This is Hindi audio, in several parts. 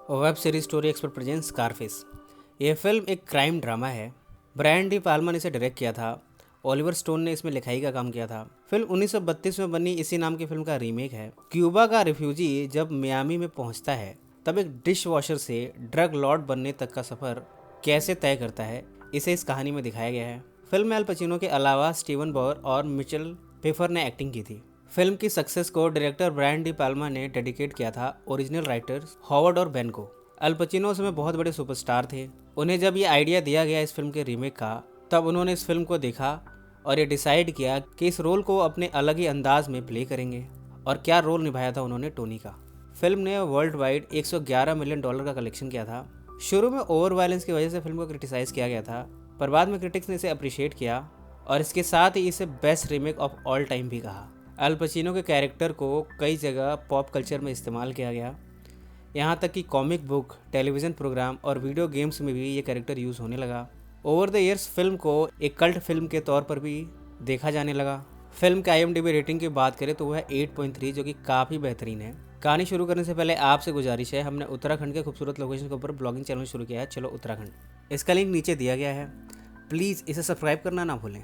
Web series story expert present Scarface. यह फिल्म एक क्राइम ड्रामा है। ब्रायन डी पाल्मा ने इसे डायरेक्ट किया था। ओलिवर स्टोन ने इसमें लिखाई का काम किया था। फिल्म 1932 में बनी इसी नाम की फिल्म का रीमेक है। क्यूबा का रिफ्यूजी जब मियामी में पहुंचता है तब एक डिश वॉशर से ड्रग लॉर्ड बनने तक का सफर कैसे तय करता है, इसे इस कहानी में दिखाया गया है। फिल्म में अल पचिनो के अलावा स्टीवन बॉर और मिचेल पेफर ने एक्टिंग की थी। फिल्म की सक्सेस को डायरेक्टर ब्रायन डी पाल्मा ने डेडिकेट किया था ओरिजिनल राइटर्स हॉवर्ड और बेन को। अल पचिनो उस समय बहुत बड़े सुपरस्टार थे। उन्हें जब ये आइडिया दिया गया इस फिल्म के रीमेक का, तब उन्होंने इस फिल्म को देखा और ये डिसाइड किया कि इस रोल को अपने अलग ही अंदाज में प्ले करेंगे। और क्या रोल निभाया था उन्होंने टोनी का। फिल्म ने वर्ल्ड वाइड $111 मिलियन का कलेक्शन किया था। शुरू में ओवर वायलेंस की वजह से फिल्म को क्रिटिसाइज किया गया था, पर बाद में क्रिटिक्स ने इसे अप्रिशिएट किया और इसके साथ ही इसे best remake of all time भी कहा। अल पचिनो के कैरेक्टर को कई जगह पॉप कल्चर में इस्तेमाल किया गया, यहाँ तक कि कॉमिक बुक, टेलीविज़न प्रोग्राम और वीडियो गेम्स में भी ये कैरेक्टर यूज़ होने लगा। ओवर द ईयर्स फिल्म को एक कल्ट फिल्म के तौर पर भी देखा जाने लगा। फिल्म के IMDb रेटिंग की बात करें तो वह 8.3, जो कि काफ़ी बेहतरीन है। कहानी शुरू करने से पहले आपसे गुजारिश है, हमने उत्तराखंड के खूबसूरत लोकेशन के ऊपर ब्लॉगिंग चैनल शुरू किया है, चलो उत्तराखंड। इसका लिंक नीचे दिया गया है, प्लीज़ इसे सब्सक्राइब करना ना भूलें।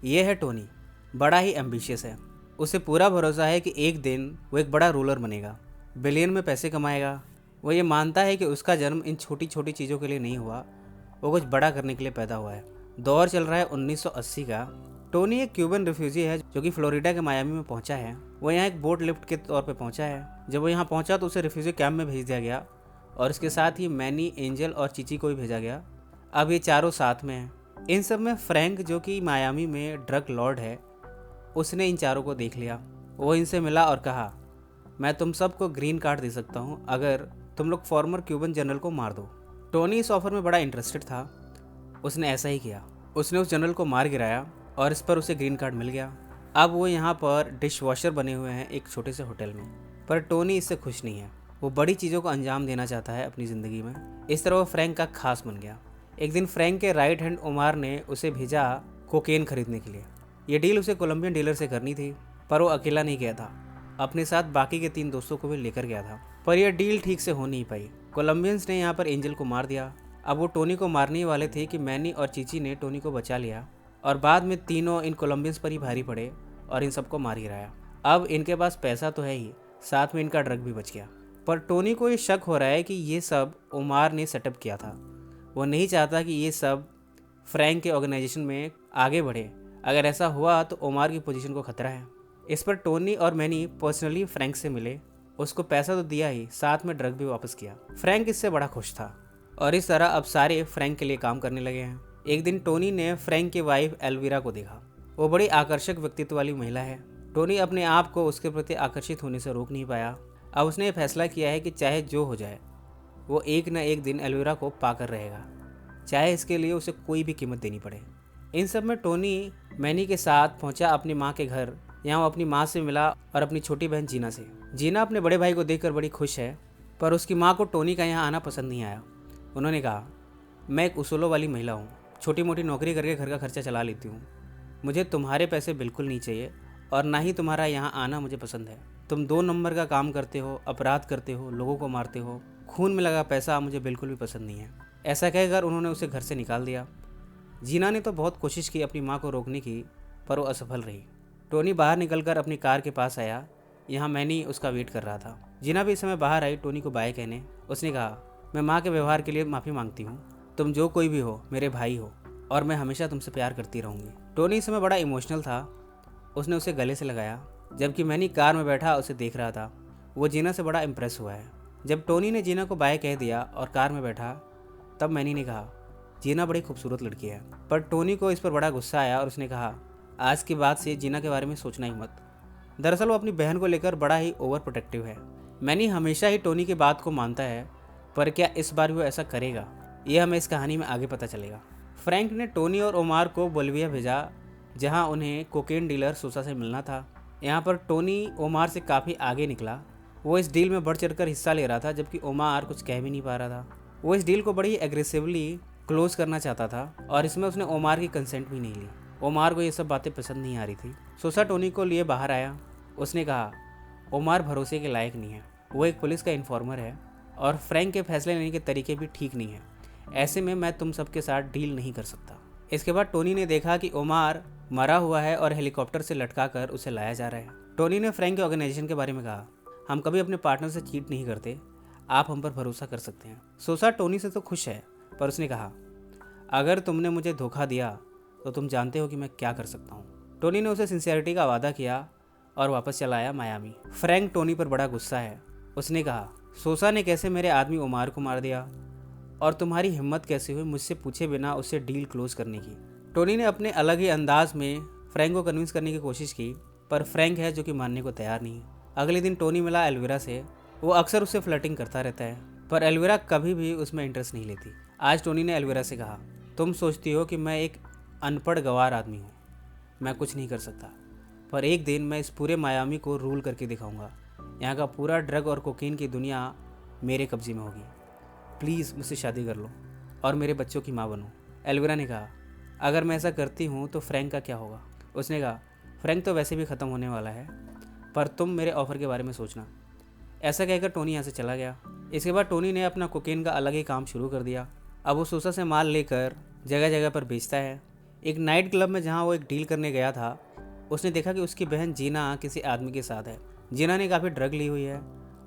यह है टोनी, बड़ा ही एम्बिशियस है। उसे पूरा भरोसा है कि एक दिन वो एक बड़ा रूलर बनेगा, बिलियन में पैसे कमाएगा। वो ये मानता है कि उसका जन्म इन छोटी छोटी चीज़ों के लिए नहीं हुआ, वो कुछ बड़ा करने के लिए पैदा हुआ है। दौर चल रहा है 1980 का। टोनी एक क्यूबन रिफ्यूजी है जो कि फ्लोरिडा के मायामी में पहुंचा है। वो यहाँ एक बोट लिफ्ट के तौर पे पहुंचा है। जब वो यहाँ पहुंचा तो उसे रिफ्यूजी कैंप में भेज दिया गया और इसके साथ ही मैनी, एंजल और चीची को भी भेजा गया। अब ये चारों साथ में हैं। इन सब में फ्रैंक, जो कि मायामी में ड्रग लॉर्ड है, उसने इन चारों को देख लिया। वो इनसे मिला और कहा, मैं तुम सबको ग्रीन कार्ड दे सकता हूँ अगर तुम लोग फॉर्मर क्यूबन जनरल को मार दो। टोनी इस ऑफर में बड़ा इंटरेस्टेड था। उसने ऐसा ही किया। उसने उस जनरल को मार गिराया और इस पर उसे ग्रीन कार्ड मिल गया। अब वो यहाँ पर डिश वॉशर बने हुए हैं एक छोटे से होटल में। पर टोनी इससे खुश नहीं है। वो बड़ी चीज़ों को अंजाम देना चाहता है अपनी ज़िंदगी में। इस तरह वो फ्रैंक का खास बन गया। एक दिन फ्रैंक के राइट हैंड उमार ने उसे भेजा कोकेन खरीदने के लिए। ये डील उसे कोलंबियन डीलर से करनी थी, पर वो अकेला नहीं गया था, अपने साथ बाकी के 3 दोस्तों को भी लेकर गया था। पर यह डील ठीक से हो नहीं पाई। कोलंबियंस ने यहाँ पर एंजल को मार दिया। अब वो टोनी को मारने ही वाले थे कि मैनी और चीची ने टोनी को बचा लिया और बाद में तीनों इन कोलंबियंस पर ही भारी पड़े और इन सबको मार गिराया। अब इनके पास पैसा तो है ही, साथ में इनका ड्रग भी बच गया। पर टोनी को ये शक हो रहा है कि ये सब उमार ने सेटअप किया था। वो नहीं चाहता कि ये सब फ्रैंक के ऑर्गेनाइजेशन में आगे बढ़े। अगर ऐसा हुआ तो उमार की पोजीशन को खतरा है। इस पर टोनी और मैनी पर्सनली फ्रैंक से मिले। उसको पैसा तो दिया ही, साथ में ड्रग भी वापस किया। फ्रैंक इससे बड़ा खुश था और इस तरह अब सारे फ्रैंक के लिए काम करने लगे हैं। एक दिन टोनी ने फ्रैंक की वाइफ एल्विरा को देखा। वो बड़ी आकर्षक व्यक्तित्व वाली महिला है। टोनी अपने आप को उसके प्रति आकर्षित होने से रोक नहीं पाया। अब उसने ये फैसला किया है कि चाहे जो हो जाए, वो एक न एक दिन एल्विरा को पाकर रहेगा, चाहे इसके लिए उसे कोई भी कीमत देनी पड़े। इन सब में टोनी मैनी के साथ पहुंचा अपनी माँ के घर। यहाँ वो अपनी माँ से मिला और अपनी छोटी बहन जीना से। जीना अपने बड़े भाई को देखकर बड़ी खुश है, पर उसकी माँ को टोनी का यहाँ आना पसंद नहीं आया। उन्होंने कहा, मैं एक उसूलों वाली महिला हूँ, छोटी मोटी नौकरी करके घर का खर्चा चला लेती हूँ। मुझे तुम्हारे पैसे बिल्कुल नहीं चाहिए और ना ही तुम्हारा यहाँ आना मुझे पसंद है। तुम 2 नंबर का काम करते हो, अपराध करते हो, लोगों को मारते हो, खून में लगा पैसा मुझे बिल्कुल भी पसंद नहीं है। ऐसा कहकर उन्होंने उसे घर से निकाल दिया। जीना ने तो बहुत कोशिश की अपनी माँ को रोकने की, पर वो असफल रही। टोनी बाहर निकलकर अपनी कार के पास आया। यहाँ मैनी उसका वेट कर रहा था। जीना भी इस समय बाहर आई टोनी को बाय कहने। उसने कहा, मैं माँ के व्यवहार के लिए माफ़ी मांगती हूँ। तुम जो कोई भी हो, मेरे भाई हो और मैं हमेशा तुमसे प्यार करती रहूँगी। टोनी इस समय बड़ा इमोशनल था। उसने उसे गले से लगाया। जबकि मैनी कार में बैठा उसे देख रहा था। वो जीना से बड़ा इम्प्रेस हुआ है। जब टोनी ने जीना को बाय कह दिया और कार में बैठा, तब मैनी ने कहा, जीना बड़ी खूबसूरत लड़की है। पर टोनी को इस पर बड़ा गुस्सा आया और उसने कहा, आज के बाद से जीना के बारे में सोचना ही मत। दरअसल वो अपनी बहन को लेकर बड़ा ही ओवर प्रोटेक्टिव है। मैनी हमेशा ही टोनी की बात को मानता है, पर क्या इस बार वो ऐसा करेगा, ये हमें इस कहानी में आगे पता चलेगा। फ्रैंक ने टोनी और ओमार को बोलिविया भेजा, जहां उन्हें कोकेन डीलर सोसा से मिलना था। यहाँ पर टोनी ओमार से काफ़ी आगे निकला। वो इस डील में बढ़ चढ़कर हिस्सा ले रहा था, जबकि ओमार कुछ कह भी नहीं पा रहा था। वो इस डील को बड़ी एग्रेसिवली क्लोज करना चाहता था और इसमें उसने ओमार की कंसेंट भी नहीं ली। ओमार को ये सब बातें पसंद नहीं आ रही थी। सोसा टोनी को लिए बाहर आया। उसने कहा, ओमार भरोसे के लायक नहीं है, वो एक पुलिस का इन्फॉर्मर है और फ्रैंक के फैसले लेने के तरीके भी ठीक नहीं है। ऐसे में मैं तुम सबके साथ डील नहीं कर सकता। इसके बाद टोनी ने देखा कि ओमार मरा हुआ है और हेलीकॉप्टर से लटका कर उसे लाया जा रहा है। टोनी ने फ्रैंक के ऑर्गेनाइजेशन के बारे में कहा, हम कभी अपने पार्टनर से चीट नहीं करते, आप हम पर भरोसा कर सकते हैं। सोसा टोनी से तो खुश है, पर उसने कहा, अगर तुमने मुझे धोखा दिया तो तुम जानते हो कि मैं क्या कर सकता हूँ। टोनी ने उसे सिंसियरिटी का वादा किया और वापस चला आया मायामी। फ्रैंक टोनी पर बड़ा गुस्सा है। उसने कहा, सोसा ने कैसे मेरे आदमी ओमार को मार दिया और तुम्हारी हिम्मत कैसे हुई मुझसे पूछे बिना उससे डील क्लोज करने की। टोनी ने अपने अलग ही अंदाज में फ्रैंक को कन्विंस करने की कोशिश की, पर फ्रैंक है जो कि मानने को तैयार नहीं। अगले दिन टोनी मिला एल्विरा से। वो अक्सर उससे फ्लर्टिंग करता रहता है, पर एल्विरा कभी भी उसमें इंटरेस्ट नहीं लेती। आज टोनी ने एल्विरा से कहा, तुम सोचती हो कि मैं एक अनपढ़ गंवार आदमी हूँ, मैं कुछ नहीं कर सकता, पर एक दिन मैं इस पूरे मायामी को रूल करके दिखाऊंगा। यहाँ का पूरा ड्रग और कोकीन की दुनिया मेरे कब्जे में होगी। प्लीज़ मुझसे शादी कर लो और मेरे बच्चों की माँ बनो। एल्विरा ने कहा, अगर मैं ऐसा करती हूँ तो फ्रैंक का क्या होगा। उसने कहा, फ्रैंक तो वैसे भी ख़त्म होने वाला है, पर तुम मेरे ऑफ़र के बारे में सोचना। ऐसा कहकर टोनी यहाँ से चला गया। इसके बाद टोनी ने अपना कोकेन का अलग ही काम शुरू कर दिया। अब वो सोसा से माल लेकर जगह जगह पर बेचता है। एक नाइट क्लब में जहाँ वो एक डील करने गया था, उसने देखा कि उसकी बहन जीना किसी आदमी के साथ है। जीना ने काफ़ी ड्रग ली हुई है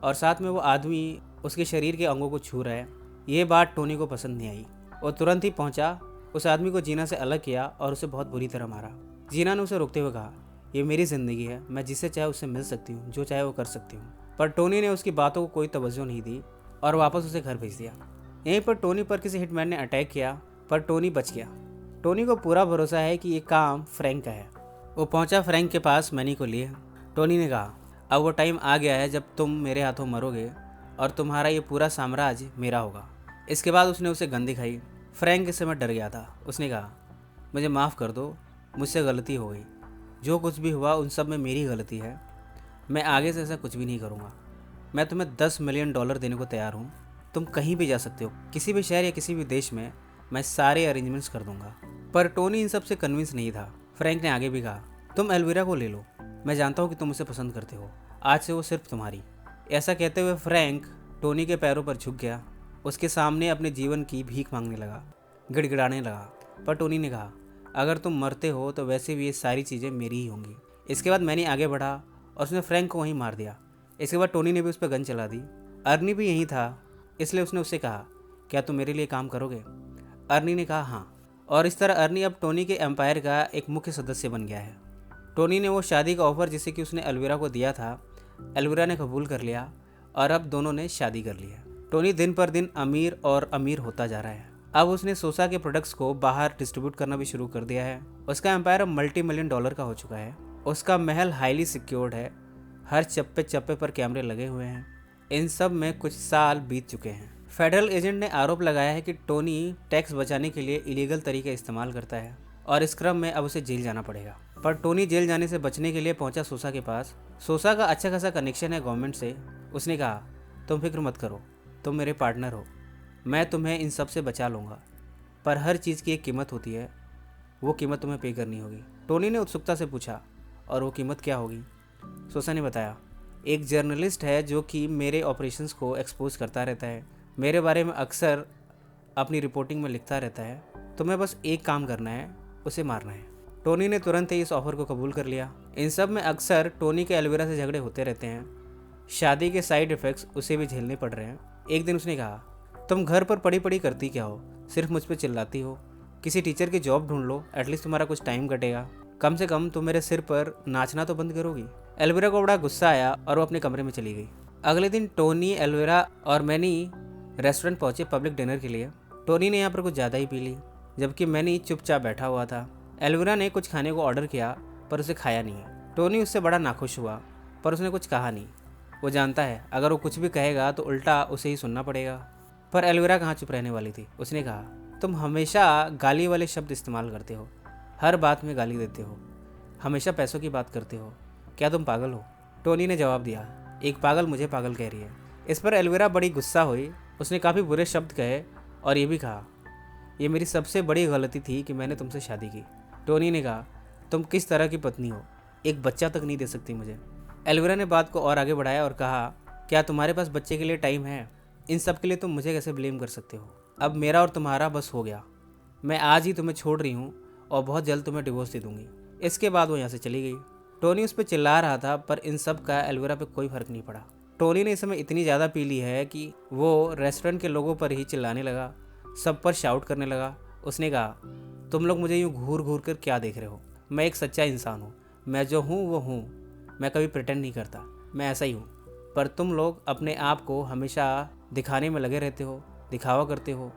और साथ में वो आदमी उसके शरीर के अंगों को छू रहा है। ये बात टोनी को पसंद नहीं आई। वो तुरंत ही पहुंचा, उस आदमी को जीना से अलग किया और उसे बहुत बुरी तरह मारा। जीना ने उसे रोकते हुए कहा, ये मेरी ज़िंदगी है, मैं जिसे चाहे उससे मिल सकती हूँ, जो चाहे वो कर सकती हूँ। पर टोनी ने उसकी बातों को कोई तवज्जो नहीं दी और वापस उसे घर भेज दिया। यहीं पर टोनी पर किसी हिटमैन ने अटैक किया, पर टोनी बच गया। टोनी को पूरा भरोसा है कि ये काम फ्रैंक का है। वो पहुंचा फ्रैंक के पास मैनी को लिए। टोनी ने कहा, अब वो टाइम आ गया है जब तुम मेरे हाथों मरोगे और तुम्हारा ये पूरा साम्राज्य मेरा होगा। इसके बाद उसने उसे गन दिखाई। फ्रैंक इस समय डर गया था। उसने कहा, मुझे माफ़ कर दो, मुझसे गलती हो गई, जो कुछ भी हुआ उन सब में मेरी गलती है। मैं आगे से ऐसा कुछ भी नहीं करूँगा। मैं तुम्हें $10 मिलियन देने को तैयार हूँ। तुम कहीं भी जा सकते हो, किसी भी शहर या किसी भी देश में, मैं सारे अरेंजमेंट्स कर दूंगा। पर टोनी इन सब से कन्विंस नहीं था। फ्रैंक ने आगे भी कहा, तुम एल्विरा को ले लो, मैं जानता हूँ कि तुम उसे पसंद करते हो, आज से वो सिर्फ तुम्हारी। ऐसा कहते हुए फ्रैंक टोनी के पैरों पर झुक गया, उसके सामने अपने जीवन की भीख मांगने लगा, गिड़गिड़ाने लगा। पर टोनी ने कहा, अगर तुम मरते हो तो वैसे भी ये सारी चीज़ें मेरी ही होंगी। इसके बाद मैंने आगे बढ़ा और उसने फ्रैंक को वहीं मार दिया। इसके बाद टोनी ने भी उस पर गन चला दी। अर्नी भी यहीं था, इसलिए उसने उससे कहा, क्या तुम मेरे लिए काम करोगे। अर्नी ने कहा हाँ, और इस तरह अर्नी अब टोनी के एम्पायर का एक मुख्य सदस्य बन गया है। टोनी ने वो शादी का ऑफर जिसे कि उसने एल्विरा को दिया था, एल्विरा ने कबूल कर लिया और अब दोनों ने शादी कर ली है। टोनी दिन पर दिन अमीर और अमीर होता जा रहा है। अब उसने सोसा के प्रोडक्ट्स को बाहर डिस्ट्रीब्यूट करना भी शुरू कर दिया है। उसका एम्पायर अब $multi-million का हो चुका है। उसका महल हाईली सिक्योर्ड है, हर चप्पे चप्पे पर कैमरे लगे हुए हैं। इन सब में कुछ साल बीत चुके हैं। फेडरल एजेंट ने आरोप लगाया है कि टोनी टैक्स बचाने के लिए इलीगल तरीके इस्तेमाल करता है और इस क्रम में अब उसे जेल जाना पड़ेगा। पर टोनी जेल जाने से बचने के लिए पहुंचा सोसा के पास। सोसा का अच्छा खासा कनेक्शन है गवर्नमेंट से। उसने कहा, तुम फिक्र मत करो, तुम मेरे पार्टनर हो, मैं तुम्हें इन सब से बचा लूँगा, पर हर चीज़ की एक कीमत होती है, वो कीमत तुम्हें पे करनी होगी। टोनी ने उत्सुकता से पूछा, और वो कीमत क्या होगी। सोसा ने बताया, एक जर्नलिस्ट है जो कि मेरे ऑपरेशंस को एक्सपोज करता रहता है, मेरे बारे में अक्सर अपनी रिपोर्टिंग में लिखता रहता है। तुम्हें बस एक काम करना है, उसे मारना है। टोनी ने तुरंत ही इस ऑफर को कबूल कर लिया। इन सब में अक्सर टोनी के एल्विरा से झगड़े होते रहते हैं। शादी के साइड इफ़ेक्ट्स उसे भी झेलने पड़ रहे हैं। एक दिन उसने कहा, तुम घर पर पड़ी पड़ी करती क्या हो, सिर्फ मुझ पर चिल्लाती हो। किसी टीचर की जॉब ढूंढ लो, एटलीस्ट तुम्हारा कुछ टाइम कटेगा। कम से कम तुम मेरे सिर पर नाचना तो बंद करोगी। एल्विरा को बड़ा गुस्सा आया और वो अपने कमरे में चली गई। अगले दिन टोनी, एल्विरा और मैनी रेस्टोरेंट पहुंचे पब्लिक डिनर के लिए। टोनी ने यहाँ पर कुछ ज़्यादा ही पी ली, जबकि मैनी चुपचाप बैठा हुआ था। एल्विरा ने कुछ खाने को ऑर्डर किया, पर उसे खाया नहीं। टोनी उससे बड़ा नाखुश हुआ, पर उसने कुछ कहा नहीं। वो जानता है अगर वो कुछ भी कहेगा तो उल्टा उसे ही सुनना पड़ेगा। पर एल्विरा कहाँ चुप रहने वाली थी। उसने कहा, तुम हमेशा गाली वाले शब्द इस्तेमाल करते हो, हर बात में गाली देते हो, हमेशा पैसों की बात करते हो, क्या तुम पागल हो। टोनी ने जवाब दिया, एक पागल मुझे पागल कह रही है। इस पर एल्विरा बड़ी गुस्सा हुई। उसने काफ़ी बुरे शब्द कहे और ये भी कहा, ये मेरी सबसे बड़ी गलती थी कि मैंने तुमसे शादी की। टोनी ने कहा, तुम किस तरह की पत्नी हो, एक बच्चा तक नहीं दे सकती मुझे। एल्विरा ने बात को और आगे बढ़ाया और कहा, क्या तुम्हारे पास बच्चे के लिए टाइम है। इन सब के लिए तुम मुझे कैसे ब्लेम कर सकते हो? अब मेरा और तुम्हारा बस हो गया। मैं आज ही तुम्हें छोड़ रही हूँ और बहुत जल्द तुम्हें डिवोर्स दे दूंगी। इसके बाद वो यहाँ से चली गई। टोनी उस पर चिल्ला रहा था, पर इन सब का एल्विरा पे कोई फर्क नहीं पड़ा। टोनी ने इस समय इतनी ज़्यादा पी ली है कि वो रेस्टोरेंट के लोगों पर ही चिल्लाने लगा, सब पर शाउट करने लगा। उसने कहा, तुम लोग मुझे यूँ घूर घूर कर क्या देख रहे हो? मैं एक सच्चा इंसान हूँ, मैं जो हूँ वो हूँ, मैं कभी प्रिटेंड नहीं करता, मैं ऐसा ही हूँ। पर तुम लोग अपने आप को हमेशा दिखाने में लगे रहते हो, दिखावा करते हो,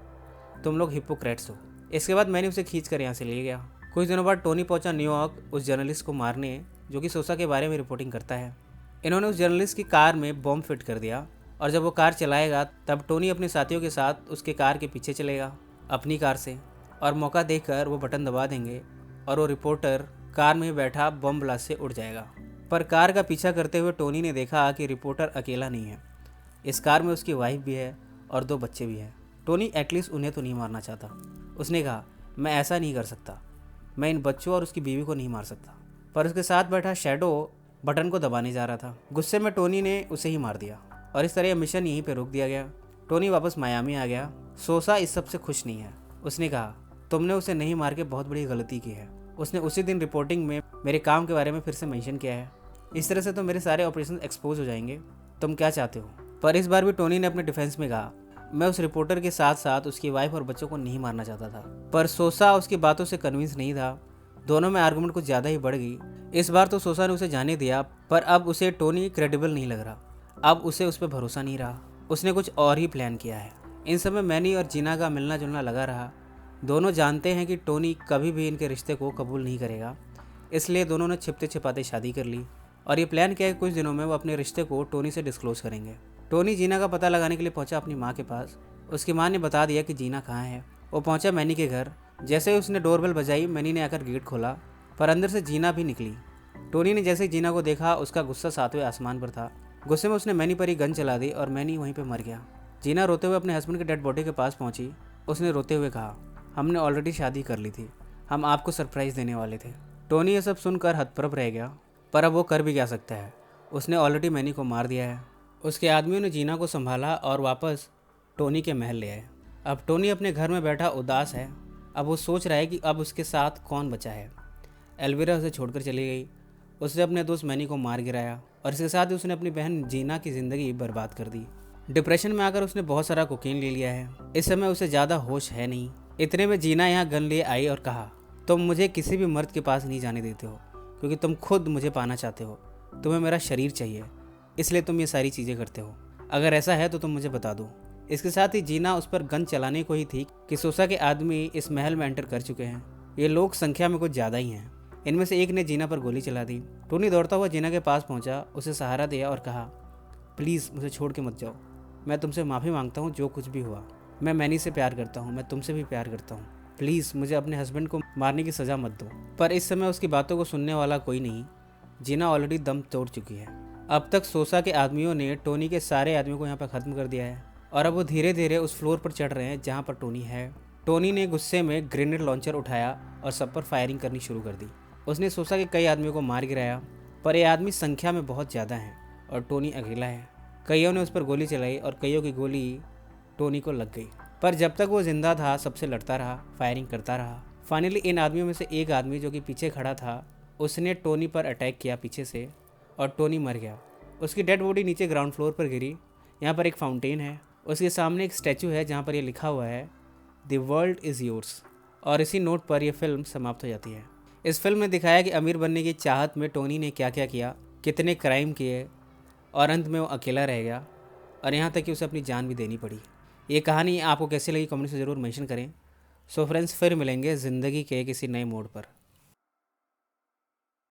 तुम लोग हिपोक्रेट्स हो। इसके बाद मैंने उसे खींच कर यहाँ से ले गया। कुछ दिनों बाद टोनी पहुंचा न्यूयॉर्क उस जर्नलिस्ट को मारने जो कि सोसा के बारे में रिपोर्टिंग करता है। इन्होंने उस जर्नलिस्ट की कार में बॉम्ब फिट कर दिया और जब वो कार चलाएगा तब टोनी अपने साथियों के साथ उसके कार के पीछे चलेगा अपनी कार से, और मौका देखकर वो बटन दबा देंगे और वो रिपोर्टर कार में बैठा बम ब्लास्ट से उड़ जाएगा। पर कार का पीछा करते हुए टोनी ने देखा कि रिपोर्टर अकेला नहीं है, इस कार में उसकी वाइफ भी है और 2 बच्चे भी हैं। टोनी एटलीस्ट उन्हें तो नहीं मारना चाहता। उसने कहा, मैं ऐसा नहीं कर सकता, मैं इन बच्चों और उसकी बीवी को नहीं मार सकता। पर उसके साथ बैठा शैडो बटन को दबाने जा रहा था। गुस्से में टोनी ने उसे ही मार दिया और इस तरह मिशन यहीं पर रोक दिया गया। टोनी वापस मायामी आ गया। सोसा इस सब से खुश नहीं है। उसने कहा, तुमने उसे नहीं मार के बहुत बड़ी गलती की है। उसने उसी दिन रिपोर्टिंग में मेरे काम के बारे में फिर से मेंशन किया है। इस तरह से तो मेरे सारे ऑपरेशन एक्सपोज हो जाएंगे। तुम क्या चाहते हो? पर इस बार भी टोनी ने अपने डिफेंस में कहा, मैं उस रिपोर्टर के साथ साथ उसकी वाइफ और बच्चों को नहीं मारना चाहता था। पर सोसा उसकी बातों से कन्विंस नहीं था। दोनों में आर्गुमेंट कुछ ज़्यादा ही बढ़ गई। इस बार तो सोसा ने उसे जाने दिया, पर अब उसे टोनी क्रेडिबल नहीं लग रहा। अब उसे उस पर भरोसा नहीं रहा। उसने कुछ और ही प्लान किया है। इन समय मैनी और जीना का मिलना जुलना लगा रहा। दोनों जानते हैं कि टोनी कभी भी इनके रिश्ते को कबूल नहीं करेगा, इसलिए दोनों ने छिपते छिपाते शादी कर ली और ये प्लान किया कि कुछ दिनों में वो अपने रिश्ते को टोनी से डिस्क्लोज करेंगे। टोनी जीना का पता लगाने के लिए पहुंचा अपनी माँ के पास। उसकी माँ ने बता दिया कि जीना कहाँ है। वो पहुंचा मैनी के घर। जैसे ही उसने डोरबेल बजाई, मैनी ने आकर गेट खोला, पर अंदर से जीना भी निकली। टोनी ने जैसे ही जीना को देखा, उसका गुस्सा 7वें आसमान पर था। गुस्से में उसने मैनी पर ही गन चला दी और मैनी वहीं पर मर गया। जीना रोते हुए अपने हस्बैंड के डेड बॉडी के पास पहुंची। उसने रोते हुए कहा, हमने ऑलरेडी शादी कर ली थी, हम आपको सरप्राइज़ देने वाले थे। टोनी ये सब सुनकर हतप्रभ रह गया, पर अब वो कर भी क्या सकता है, उसने ऑलरेडी मैनी को मार दिया है। उसके आदमियों ने जीना को संभाला और वापस टोनी के महल ले आए। अब टोनी अपने घर में बैठा उदास है। अब वो सोच रहा है कि अब उसके साथ कौन बचा है। एल्विरा उसे छोड़कर चली गई। उसने अपने दोस्त मैनी को मार गिराया और इसके साथ ही उसने अपनी बहन जीना की ज़िंदगी बर्बाद कर दी। डिप्रेशन में आकर उसने बहुत सारा कोकीन ले लिया है। इस समय उसे ज़्यादा होश है नहीं। इतने में जीना यहाँ गन लिए आई और कहा, तुम मुझे किसी भी मर्द के पास नहीं जाने देते हो क्योंकि तुम खुद मुझे पाना चाहते हो। तुम्हें मेरा शरीर चाहिए, इसलिए तुम ये सारी चीज़ें करते हो। अगर ऐसा है तो तुम मुझे बता दो। इसके साथ ही जीना उस पर गन चलाने को ही थी कि सोसा के आदमी इस महल में एंटर कर चुके हैं। ये लोग संख्या में कुछ ज़्यादा ही हैं। इनमें से एक ने जीना पर गोली चला दी। टोनी दौड़ता हुआ जीना के पास पहुंचा, उसे सहारा दिया और कहा, प्लीज़ मुझे छोड़ के मत जाओ। मैं तुमसे माफ़ी मांगता हूँ जो कुछ भी हुआ। मैं मैनी से प्यार करता हूँ, मैं तुमसे भी प्यार करता हूँ। प्लीज़ मुझे अपने हस्बैंड को मारने की सज़ा मत दो। पर इस समय उसकी बातों को सुनने वाला कोई नहीं। जीना ऑलरेडी दम तोड़ चुकी है। अब तक सोसा के आदमियों ने टोनी के सारे आदमियों को यहाँ पर ख़त्म कर दिया है और अब वो धीरे धीरे उस फ्लोर पर चढ़ रहे हैं जहाँ पर टोनी है। टोनी ने गुस्से में ग्रेनेड लॉन्चर उठाया और सब पर फायरिंग करनी शुरू कर दी। उसने सोसा के कई आदमियों को मार गिराया, पर ये आदमी संख्या में बहुत ज़्यादा हैं और टोनी अकेला है। कईयों ने उस पर गोली चलाई और कईयों की गोली टोनी को लग गई, पर जब तक वो जिंदा था सबसे लड़ता रहा, फायरिंग करता रहा। फाइनली इन आदमियों में से एक आदमी जो कि पीछे खड़ा था, उसने टोनी पर अटैक किया पीछे से और टोनी मर गया। उसकी डेड बॉडी नीचे ग्राउंड फ्लोर पर गिरी। यहाँ पर एक फाउंटेन है, उसके सामने एक स्टैचू है जहाँ पर ये लिखा हुआ है, द वर्ल्ड इज़ योर्स। और इसी नोट पर यह फिल्म समाप्त हो जाती है। इस फिल्म में दिखाया कि अमीर बनने की चाहत में टोनी ने क्या क्या किया, कितने क्राइम किए और अंत में वो अकेला रह गया और यहाँ तक कि उसे अपनी जान भी देनी पड़ी। ये कहानी आपको कैसी लगी कमेंट से ज़रूर मेंशन करें। सो फ्रेंड्स, फिर मिलेंगे ज़िंदगी के किसी नए मोड़ पर।